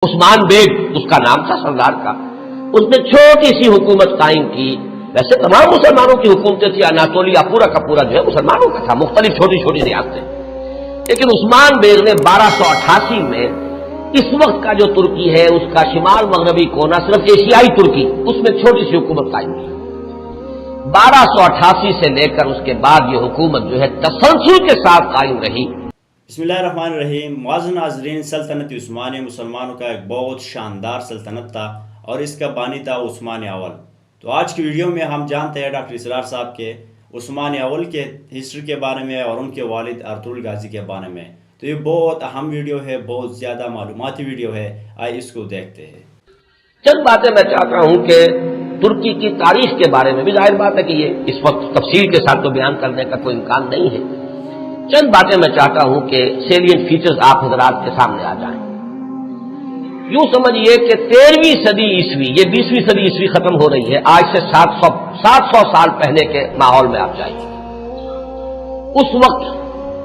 عثمان bag اس کا نام تھا سردار کا، اس نے چھوٹی سی حکومت قائم کی۔ ویسے تمام مسلمانوں کی حکومتیں تھی، اناطولیہ پورا کا پورا جو ہے مسلمانوں کا تھا، مختلف چھوٹی چھوٹی ریاستیں، لیکن عثمان بیگ نے 1288 میں اس وقت کا جو ترکی ہے اس کا شمال مغربی کونا، صرف ایشیائی ترکی، اس میں چھوٹی سی حکومت قائم کی۔ 1288 سے لے کر اس کے بعد یہ حکومت جو ہے تسلسل کے ساتھ قائم رہی۔ بسم اللہ الرحمن الرحیم۔ معزز ناظرین، سلطنت عثمانیہ مسلمانوں کا ایک بہت شاندار سلطنت تھا اور اس کا بانی تھا عثمان اول۔ تو آج کی ویڈیو میں ہم جانتے ہیں ڈاکٹر اسرار صاحب کے عثمان اول کے ہسٹری کے بارے میں اور ان کے والد ارطغرل غازی کے بارے میں۔ تو یہ بہت اہم ویڈیو ہے، بہت زیادہ معلوماتی ویڈیو ہے، آئے اس کو دیکھتے ہیں۔ چند باتیں میں چاہتا ہوں کہ ترکی کی تاریخ کے بارے میں بھی، ظاہر بات ہے کہ یہ اس وقت تفصیل کے ساتھ تو بیان کرنے کا کوئی امکان نہیں ہے، چند باتیں میں چاہتا ہوں کہ سیلینٹ فیچرز آپ حضرات کے سامنے آ جائیں۔ یوں سمجھیے کہ 13ویں صدی عیسوی، یہ 20ویں صدی عیسوی ختم ہو رہی ہے، آج سے 700 سال پہلے کے ماحول میں آپ جائیں۔ اس وقت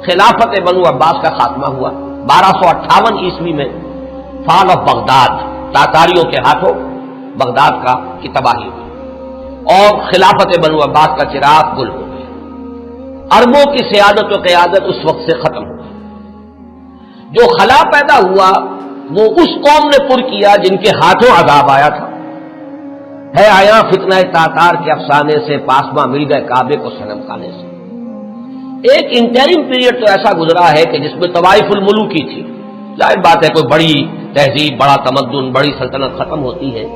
خلافت بنو عباس کا خاتمہ ہوا۔ 1258 عیسوی میں فال آف بغداد، تاتاریوں کے ہاتھوں بغداد کی تباہی ہوئی اور خلافت بنو عباس کا چراغ گل ہو گیا۔ عربوں کی سیادت و قیادت اس وقت سے ختم ہو گئی۔ جو خلا پیدا ہوا وہ اس قوم نے پر کیا جن کے ہاتھوں عذاب آیا تھا۔ ہے آیا فتنہ تاتار کے افسانے سے، پاسماں مل گئے کعبے کو صنم خانے سے۔ ایک انٹرم پیریڈ تو ایسا گزرا ہے کہ جس میں طوائف الملوکی تھی۔ ظاہر بات ہے کوئی بڑی تہذیب، بڑا تمدن، بڑی سلطنت ختم ہوتی ہے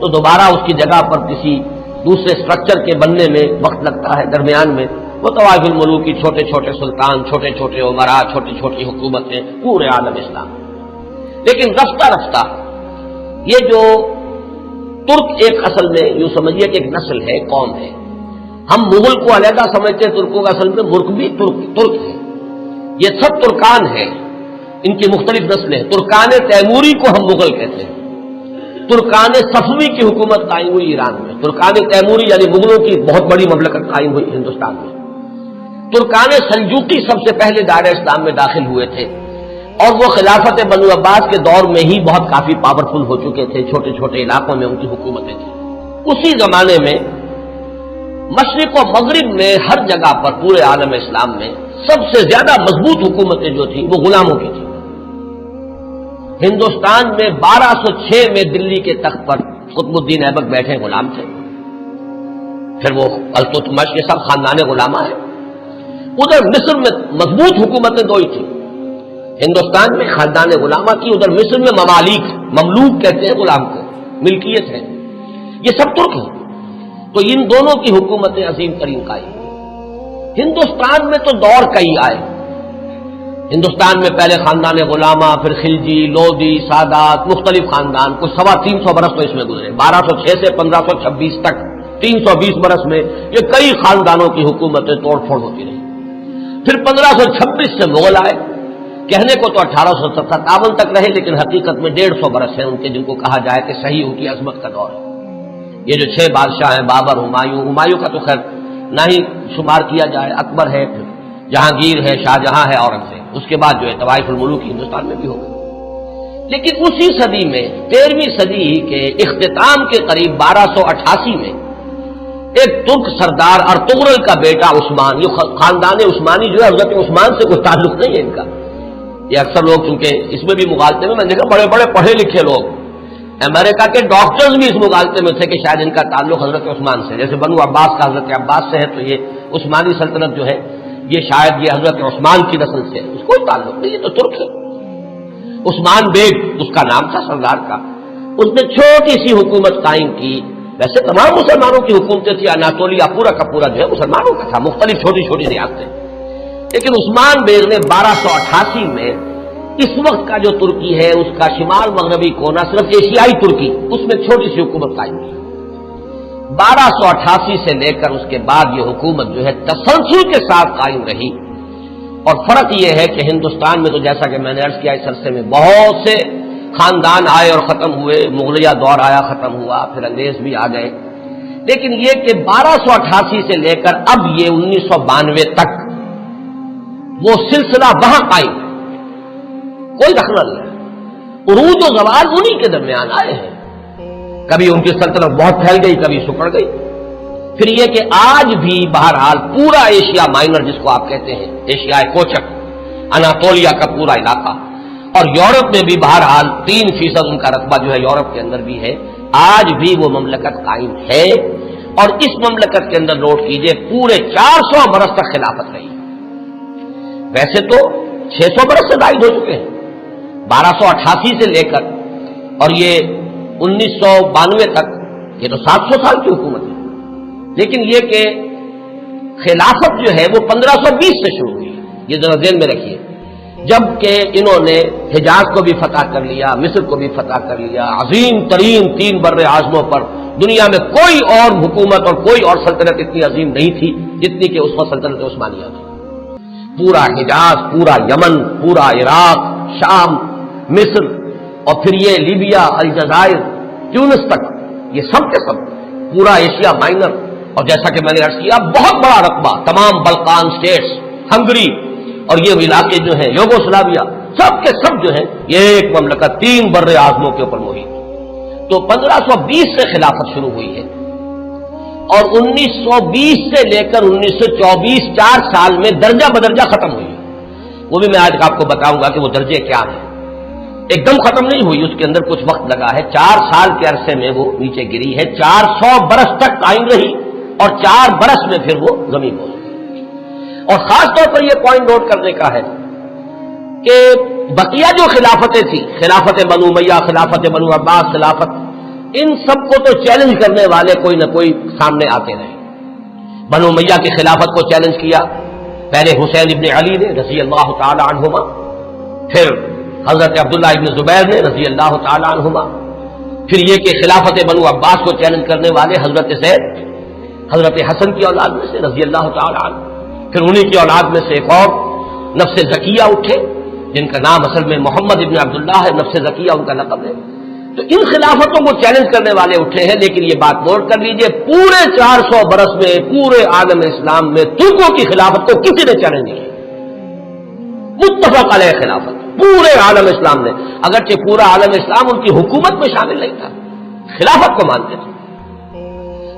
تو دوبارہ اس کی جگہ پر کسی دوسرے سٹرکچر کے بننے میں وقت لگتا ہے۔ درمیان میں وہ طوائف الملوکی، چھوٹے چھوٹے سلطان، چھوٹے چھوٹے عمرا، چھوٹی چھوٹی حکومتیں پورے عالم اسلام۔ لیکن رفتہ رفتہ یہ جو ترک ایک اصل میں یوں سمجھیے کہ ایک نسل ہے، قوم ہے۔ ہم مغل کو علیحدہ سمجھتے ہیں، ترکوں کا اصل میں ملک بھی ترک ہے۔ یہ سب ترکان ہیں، ان کی مختلف نسلیں ہیں۔ ترکان تیموری کو ہم مغل کہتے ہیں۔ ترکان صفوی کی حکومت قائم ہوئی ایران میں۔ ترکان تیموری یعنی مغلوں کی بہت بڑی مملکت قائم ہوئی ہندوستان میں۔ ترکان سلجوقی سب سے پہلے دائرہ اسلام میں داخل ہوئے تھے اور وہ خلافت بنو عباس کے دور میں ہی بہت کافی پاورفل ہو چکے تھے، چھوٹے چھوٹے علاقوں میں ان کی حکومتیں تھیں۔ اسی زمانے میں مشرق و مغرب میں ہر جگہ پر پورے عالم اسلام میں سب سے زیادہ مضبوط حکومتیں جو تھیں وہ غلاموں کی تھیں۔ ہندوستان میں 1206 میں دلی کے تخت پر قطب الدین ایبک بیٹھے غلام تھے، پھر وہ التتمش، یہ سب خاندان غلامہ ہیں۔ ادھر مصر میں مضبوط حکومتیں دو ہی تھیں، ہندوستان میں خاندان غلامہ کی، ادھر مصر میں مملوک کہتے ہیں غلام کو، ملکیت ہے، یہ سب ترک ہیں۔ تو ان دونوں کی حکومتیں عظیم ترین قائم ہوئی۔ ہندوستان میں تو دور کئی آئے۔ ہندوستان میں پہلے خاندان غلامہ، پھر خلجی، لودھی، سادات، مختلف خاندان، کچھ 325 برس تو اس میں گزرے، 1206 سے 1526 تک 320 برس میں یہ کئی خاندانوں کی حکومتیں توڑ پھوڑ ہوتی رہی۔ پھر 1526 سے مغل آئے، کہنے کو تو 1857 تک رہے، لیکن حقیقت میں 150 برس ہیں ان کے، جن کو کہا جائے کہ صحیح ان کی عظمت کا دور ہے۔ یہ جو 6 بادشاہ ہیں، بابر، ہمایوں کا تو خیر نہ ہی شمار کیا جائے، اکبر ہے، پھر جہانگیر ہے، شاہجہاں ہے، اورنگزیب، اس کے بعد جو ہے طوائف الملوک ہندوستان میں بھی ہو گئی۔ لیکن اسی صدی میں 13ویں صدی کے اختتام کے قریب 1288 میں ایک ترک سردار ارطغرل کا بیٹا عثمان، یہ خاندان عثمانی جو ہے حضرت عثمان سے کوئی تعلق نہیں ہے ان کا۔ یہ اکثر لوگ چونکہ اس میں بھی مغالطے میں دیکھا، بڑے بڑے پڑھے لکھے لوگ، امریکہ کے ڈاکٹرز بھی اس مغالطے میں تھے کہ شاید ان کا تعلق حضرت عثمان سے، جیسے بنو عباس کا حضرت عباس سے ہے تو یہ عثمانی سلطنت جو ہے یہ شاید یہ حضرت عثمان کی نسل سے ہے، اس کوئی تعلق نہیں، یہ تو ترک ہے۔ عثمان بیگ اس کا نام تھا سردار کا، اس نے چھوٹی سی حکومت قائم کی۔ ویسے تمام مسلمانوں کی حکومتیں تھی، اناطولیہ پورا کا پورا جو ہے مسلمانوں کا تھا، مختلف چھوٹی چھوٹی ریاستیں، لیکن عثمان بیگ نے 1288 میں اس وقت کا جو ترکی ہے اس کا شمال مغربی کونا، صرف ایشیائی ترکی، اس میں چھوٹی سی حکومت قائم کی۔ 1288 سے لے کر اس کے بعد یہ حکومت جو ہے تسلسل کے ساتھ قائم رہی، اور فرق یہ ہے کہ ہندوستان میں تو جیسا کہ میں نے عرض کیا اس عرصے میں بہت سے خاندان آئے اور ختم ہوئے، مغلیہ دور آیا ختم ہوا، پھر انگریز بھی آ گئے، لیکن یہ کہ 1288 سے لے کر اب یہ 1992 تک وہ سلسلہ وہاں قائم ہے، کوئی دخل نہیں ہے۔ عروج و زوال انہی کے درمیان آئے ہیں. کبھی ان کی سلطنت بہت پھیل گئی، کبھی سکڑ گئی. پھر یہ کہ آج بھی بہرحال پورا ایشیا مائنر جس کو آپ کہتے ہیں، ایشیا کوچک، اناطولیا کا پورا علاقہ، اور یورپ میں بھی بہرحال 3% ان کا رقبہ جو ہے یورپ کے اندر بھی ہے. آج بھی وہ مملکت قائم ہے، اور اس مملکت کے اندر نوٹ کیجئے پورے 400 برس تک خلافت رہی. ویسے تو 600 برس سے زائد ہو چکے ہیں، 1288 سے لے کر اور یہ 1992 تک، یہ تو 700 سال کی حکومت ہے. لیکن یہ کہ خلافت جو ہے وہ 1520 سے شروع ہوئی، یہ ذرا ذہن میں رکھیے. جب کہ انہوں نے حجاز کو بھی فتح کر لیا، مصر کو بھی فتح کر لیا، عظیم ترین 3 بر اعظموں پر دنیا میں کوئی اور حکومت اور کوئی اور سلطنت اتنی عظیم نہیں تھی جتنی کہ اس وقت سلطنت عثمانیہ تھی. پورا حجاز، پورا یمن، پورا عراق، شام، مصر، اور پھر یہ لیبیا، الجزائر، تیونس تک، یہ سب کے سب پورا ایشیا مائنر. اور جیسا کہ میں نے عرض کیا بہت بڑا رقبہ، تمام بلقان سٹیٹس، ہنگری اور یہ علاقے جو ہیں یوگوسلاویا، سب کے سب جو ہیں یہ ایک مملکت 3 بر اعظموں کے اوپر محیط. تو 1520 سے خلافت شروع ہوئی ہے، اور 1920 سے لے کر 1924 4 سال میں درجہ بدرجہ ختم ہوئی. وہ بھی میں آج آپ کو بتاؤں گا کہ وہ درجے کیا ہیں. ایک دم ختم نہیں ہوئی، اس کے اندر کچھ وقت لگا ہے. 4 سال کے عرصے میں وہ نیچے گری ہے. 400 برس تک قائم رہی، اور 4 برس میں پھر وہ زمین ہو گئی. اور خاص طور پر یہ پوائنٹ نوٹ کرنے کا ہے کہ بقیہ جو خلافتیں تھیں، خلافت بنو امیہ، خلافت بنو عباس، خلافت، ان سب کو تو چیلنج کرنے والے کوئی نہ کوئی سامنے آتے رہے. بنو امیہ کی خلافت کو چیلنج کیا پہلے حسین ابن علی نے رضی اللہ تعالی عنہما، پھر حضرت عبداللہ ابن زبیر نے رضی اللہ تعالی عنہما، پھر یہ کہ خلافت بنو عباس کو چیلنج کرنے والے حضرت زید، حضرت حسن کی اولاد میں سے رضی اللہ تعالی عنہ، پھر انہی کی اولاد میں سے ایک اور نفس زکیہ اٹھے جن کا نام اصل میں محمد ابن عبداللہ ہے، نفس زکیہ ان کا لقب ہے. تو ان خلافتوں کو چیلنج کرنے والے اٹھے ہیں. لیکن یہ بات نوٹ کر لیجئے پورے 400 برس میں پورے عالم اسلام میں ترکوں کی خلافت کو کسی نے چیلنج نہیں کیا. متفق علیہ خلافت پورے عالم اسلام نے، اگرچہ پورا عالم اسلام ان کی حکومت میں شامل نہیں تھا، خلافت کو مانتے تھے.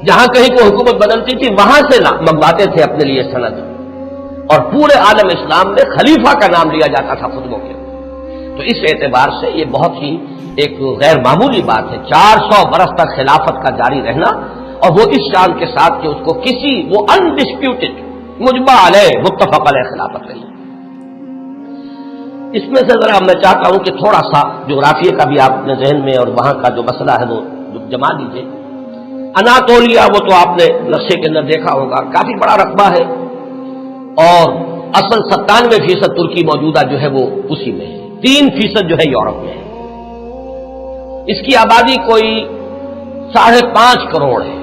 جہاں کہیں کو حکومت بدلتی تھی وہاں سے منگواتے تھے اپنے لیے سند، اور پورے عالم اسلام میں خلیفہ کا نام لیا جاتا تھا خطبوں کے. تو اس اعتبار سے یہ بہت ہی ایک غیر معمولی بات ہے 400 برس تک خلافت کا جاری رہنا، اور وہ اس شان کے ساتھ کہ اس کو کسی وہ انڈسپیوٹڈ مجمع علیہ متفق علیہ خلافت رہی. اس میں سے ذرا میں چاہتا ہوں کہ تھوڑا سا جغرافیہ کا بھی آپ اپنے ذہن میں اور وہاں کا جو مسئلہ ہے وہ جما لیجیے. اناطولیا وہ تو آپ نے نقشے کے اندر دیکھا ہوگا، کافی بڑا رقبہ ہے، اور اصل 97% ترکی موجودہ جو ہے وہ اسی میں ہے. 3% جو ہے یورپ میں ہے. اس کی آبادی کوئی 5.5 کروڑ ہے.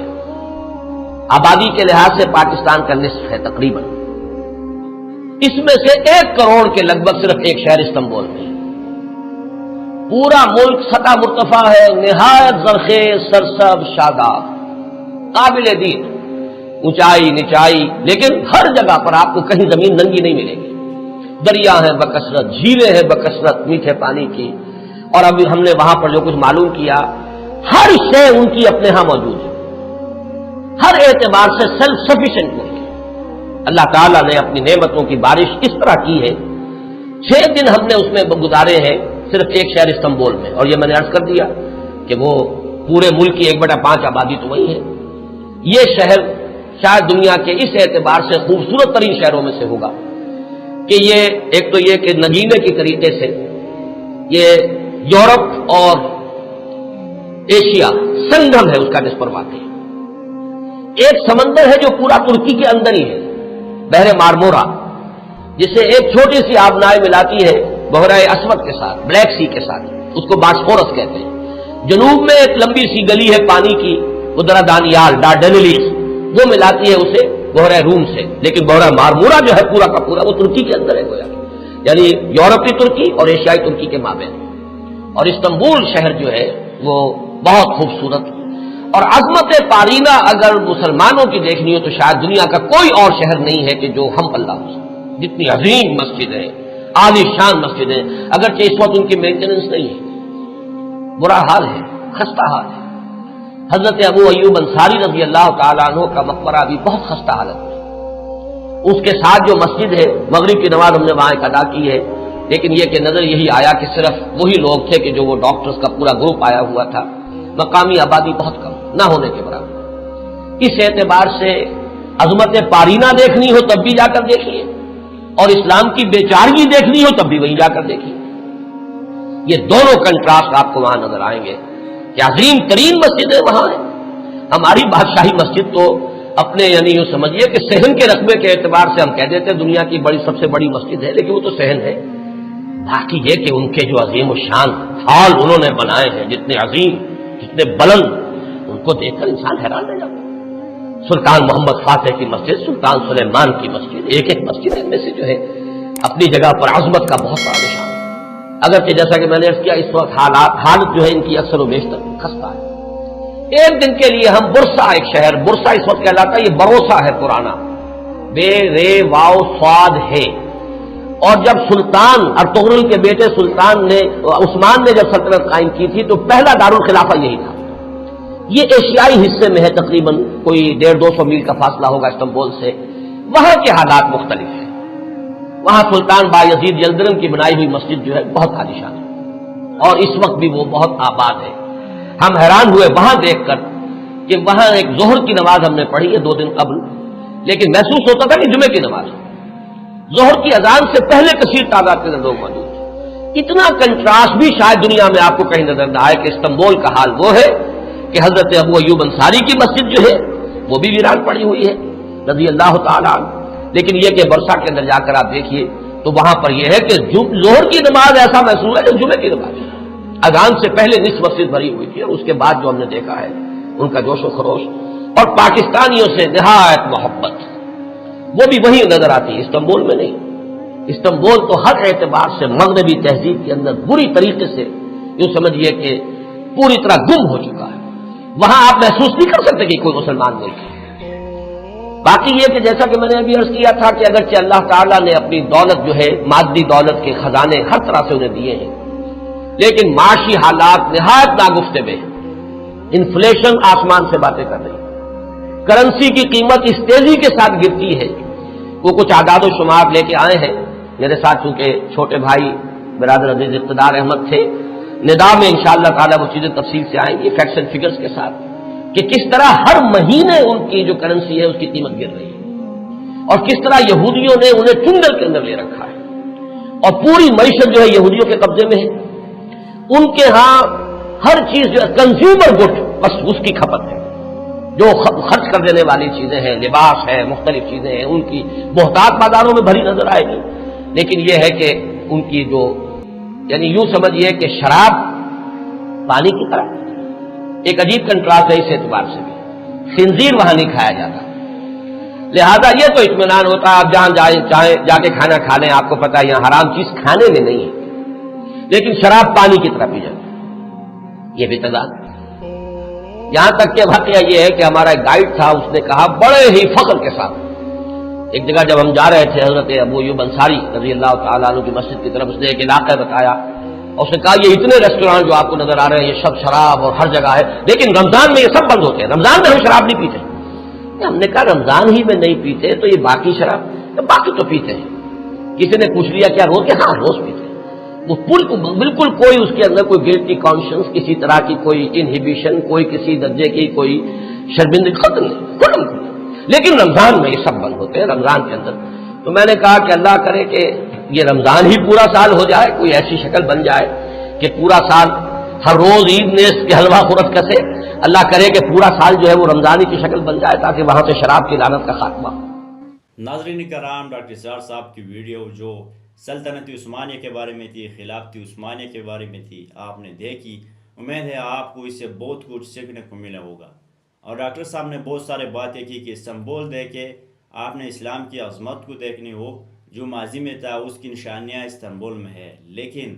آبادی کے لحاظ سے پاکستان کا نصف ہے تقریباً. اس میں سے 1 کروڑ کے لگ بھگ صرف ایک شہر استنبول میں ہے. پورا ملک سطح مرتفع ہے، نہایت زرخیز، سرسب، شاداب، قابل دید، اونچائی نچائی، لیکن ہر جگہ پر آپ کو کہیں زمین ننگی نہیں ملے گی. دریا ہیں بکثرت، جھیلیں ہیں بکثرت میٹھے پانی کی، اور ابھی ہم نے وہاں پر جو کچھ معلوم کیا ہر شے ان کی اپنے ہاں موجود ہے. ہر اعتبار سے سیلف سفیشینٹ ملک ہے. اللہ تعالیٰ نے اپنی نعمتوں کی بارش اس طرح کی ہے. 6 دن ہم نے اس میں گزارے ہیں صرف ایک شہر استنبول میں، اور یہ میں نے عرض کر دیا کہ وہ پورے ملک کی 1/5 آبادی تو وہی ہے. یہ شہر شاید دنیا کے اس اعتبار سے خوبصورت ترین شہروں میں سے ہوگا کہ یہ ایک تو یہ کہ نگینے کی طریقے سے یہ یورپ اور ایشیا سنگم ہے اس کا جس پر واقع ہے. ایک سمندر ہے جو پورا ترکی کے اندر ہی ہے، بحر مارمورا، جسے ایک چھوٹی سی آبنائے ملاتی ہے بحیرہ اسود کے ساتھ، بلیک سی کے ساتھ، اس کو باسفورس کہتے ہیں. جنوب میں ایک لمبی سی گلی ہے پانی کی، وہ دانیال ڈارڈنیلیز، وہ ملاتی ہے اسے بحیرہ روم سے. لیکن بحیرہ مارمورا جو ہے پورا کا پورا وہ ترکی کے اندر ہے گویا، یعنی یورپی ترکی اور ایشیائی ترکی کے مابین. اور استنبول شہر جو ہے وہ بہت خوبصورت، اور عظمت پارینہ اگر مسلمانوں کی دیکھنی ہو تو شاید دنیا کا کوئی اور شہر نہیں ہے کہ جو ہم پلہ ہو سکے. جتنی عظیم مسجد ہے، عالی شان مسجد ہے، اگرچہ اس وقت ان کی مینٹیننس نہیں ہے، برا حال ہے، خستہ حال ہے۔ حضرت ابو ایوب انصاری رضی اللہ تعالیٰ عنہ کا مقبرہ بھی بہت خستہ حالت میں، اس کے ساتھ جو مسجد ہے، مغرب کی نماز ہم نے وہاں ایک ادا کی ہے، لیکن یہ کہ نظر یہی آیا کہ صرف وہی لوگ تھے کہ جو وہ ڈاکٹرز کا پورا گروپ آیا ہوا تھا، مقامی آبادی بہت کم، نہ ہونے کے برابر۔ اس اعتبار سے عظمت پارینہ دیکھنی ہو تب بھی جا کر دیکھیے، اور اسلام کی بیچارگی دیکھنی ہو تب بھی وہیں جا کر دیکھیے۔ یہ دونوں کنٹراسٹ آپ کو وہاں نظر آئیں گے کہ عظیم ترین مسجدیں وہاں ہیں۔ ہماری بادشاہی مسجد تو اپنے یعنی یوں سمجھیے کہ صحن کے رقبے کے اعتبار سے ہم کہہ دیتے ہیں دنیا کی بڑی سب سے بڑی مسجد ہے، لیکن وہ تو صحن ہے۔ باقی یہ کہ ان کے جو عظیم و شان ہال انہوں نے بنائے ہیں، جتنے عظیم، جتنے بلند، ان کو دیکھ کر انسان حیران رہ جاتا ہے۔ سلطان محمد فاتح کی مسجد، سلطان سلیمان کی مسجد، ایک ایک مسجد ان میں سے جو ہے اپنی جگہ پر عظمت کا بہت بڑا نشان ہے۔ اگرچہ جیسا کہ میں نے عرض کیا اس وقت حالت جو ہے ان کی اکثر و بیشتر خستہ ہے۔ ایک دن کے لیے ہم برسا، ایک شہر برسا اس وقت کہلاتا ہے، یہ بروسا ہے پرانا، بے رے واو سواد ہے۔ اور جب سلطان ارطغرل کے بیٹے سلطان نے عثمان نے جب سلطنت قائم کی تھی تو پہلا دارالخلافہ یہی تھا۔ یہ ایشیائی حصے میں ہے، تقریباً کوئی 150-200 میل کا فاصلہ ہوگا استنبول سے۔ وہاں کے حالات مختلف ہیں۔ وہاں سلطان بایزید یلدرم کی بنائی ہوئی مسجد جو ہے بہت عالیشان ہے، اور اس وقت بھی وہ بہت آباد ہے۔ ہم حیران ہوئے وہاں دیکھ کر کہ وہاں ایک ظہر کی نماز ہم نے پڑھی ہے 2 دن قبل، لیکن محسوس ہوتا تھا کہ جمعے کی نماز ہے۔ ظہر کی اذان سے پہلے کثیر تعداد کے لوگ موجود ہیں۔ اتنا کنٹراسٹ بھی شاید دنیا میں آپ کو کہیں نظر نہ آئے کہ استنبول کا حال وہ ہے کہ حضرت ابو ایوب انصاری کی مسجد جو ہے وہ بھی ویران پڑی ہوئی ہے رضی اللہ تعالیٰ عنہ، لیکن یہ کہ برسا کے اندر جا کر آپ دیکھیے تو وہاں پر یہ ہے کہ ظہر کی نماز ایسا محسوس ہے کہ جمعے کی نماز ہے۔ اذان سے پہلے نصف مسجد بھری ہوئی تھی، اور اس کے بعد جو ہم نے دیکھا ہے ان کا جوش و خروش اور پاکستانیوں سے نہایت محبت، وہ بھی وہیں نظر آتی ہے، استنبول میں نہیں۔ استنبول تو ہر اعتبار سے مغربی تہذیب کے اندر بری طریقے سے یوں سمجھیے کہ پوری طرح گم ہو چکا ہے۔ وہاں آپ محسوس نہیں کر سکتے کہ کوئی مسلمان ملک ہے۔ باقی یہ کہ جیسا کہ میں نے ابھی عرض کیا تھا کہ اگرچہ اللہ تعالیٰ نے اپنی دولت جو ہے مادی دولت کے خزانے ہر طرح سے انہیں دیے ہیں، لیکن معاشی حالات نہایت ناگفتگو ہیں۔ انفلیشن آسمان سے باتیں کر رہی ہے، کرنسی کی قیمت اس تیزی کے ساتھ گرتی ہے۔ وہ کچھ اعداد و شمار لے کے آئے ہیں میرے ساتھ، چونکہ چھوٹے بھائی برادر عزیز اقتدار احمد تھے، ندا میں انشاءاللہ تعالیٰ وہ چیزیں تفصیل سے آئیں گی فیکٹس اینڈ فگرز کے ساتھ، کہ کس طرح ہر مہینے ان کی جو کرنسی ہے اس کی قیمت گر رہی ہے، اور کس طرح یہودیوں نے انہیں چنگل کے اندر لے رکھا ہے، اور پوری معیشت جو ہے یہودیوں کے قبضے میں ہے۔ ان کے ہاں ہر چیز جو ہے کنزیومر گڈ، بس اس کی کھپت ہے، جو خرچ کر دینے والی چیزیں ہیں، لباس ہے، مختلف چیزیں ہیں، ان کی بہتات بازاروں میں بھری نظر آئے گی۔ لیکن یہ ہے کہ ان کی جو یعنی یوں سمجھیے کہ شراب پانی کی طرح، ایک عجیب کنٹراسٹ ہے اس اعتبار سے بھی، خنزیر وہاں نہیں کھایا جاتا، لہذا یہ تو اطمینان ہوتا ہے آپ جہاں چاہیں جا کے کھانا کھا لیں، آپ کو پتا ہے یہاں حرام چیز کھانے میں نہیں ہے، لیکن شراب پانی کی طرح پی جاتی ہے۔ یہ بھی تضاد، یہاں تک کہ واقعہ یہ ہے کہ ہمارا ایک گائیڈ تھا، اس نے کہا بڑے ہی فخر کے ساتھ، ایک جگہ جب ہم جا رہے تھے حضرت ابو ایوب انصاری رضی اللہ تعالیٰ عنہ کی مسجد کی طرف، اس نے ایک علاقہ بتایا، اور اس نے کہا یہ اتنے ریسٹورانٹ جو آپ کو نظر آ رہے ہیں یہ سب شراب اور ہر جگہ ہے، لیکن رمضان میں یہ سب بند ہوتے ہیں، رمضان میں ہم شراب نہیں پیتے۔ ہم نے کہا رمضان ہی میں نہیں پیتے تو یہ باقی شراب، باقی تو پیتے ہیں۔ کسی نے پوچھ لیا کیا روز؟ ہاں روز پیتے ہیں۔ وہ بالکل کوئی اس کے اندر کوئی گلٹی کانشنس، کسی طرح کی کوئی انہیبیشن، کوئی کسی درجے کی کوئی شرمندگی ختم نہیں، لیکن رمضان میں یہ سب بند ہوتے ہیں رمضان کے اندر۔ تو میں نے کہا کہ اللہ کرے کہ یہ رمضان ہی پورا سال ہو جائے، کوئی ایسی شکل بن جائے کہ پورا سال ہر روز عید نیز کے حلوہ خورت کسے، اللہ کرے کہ پورا سال جو ہے وہ رمضانی کی شکل بن جائے تاکہ وہاں سے شراب کی لعنت کا خاتمہ۔ ناظرین کرام، ڈاکٹر اسرار صاحب کی ویڈیو جو سلطنت عثمانیہ کے بارے میں تھی، خلافت عثمانیہ کے بارے میں تھی، آپ نے دیکھی۔ امید ہے آپ کو اس سے بہت کچھ سیکھنے کو ملا ہوگا، اور ڈاکٹر صاحب نے بہت سارے باتیں کی کہ استنبول دیکھے، آپ نے اسلام کی عظمت کو دیکھنی ہو، جو ماضی میں تھا اس کی نشانیاں استنبول میں ہے، لیکن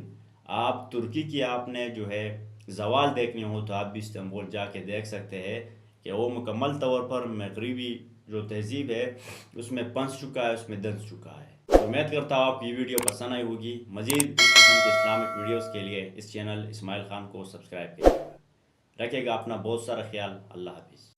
آپ ترکی کی آپ نے جو ہے زوال دیکھنی ہو تو آپ بھی استنبول جا کے دیکھ سکتے ہیں کہ وہ مکمل طور پر مغربی جو تہذیب ہے اس میں پنس چکا ہے، اس میں دنس چکا ہے۔ امید کرتا ہوں آپ کو یہ ویڈیو پسند آئی ہوگی. مزید اس قسم کے اسلامک ویڈیوز کے لیے اس چینل اسماعیل خان کو سبسکرائب کریں. رکھے گا اپنا بہت سارا خیال. اللہ حافظ.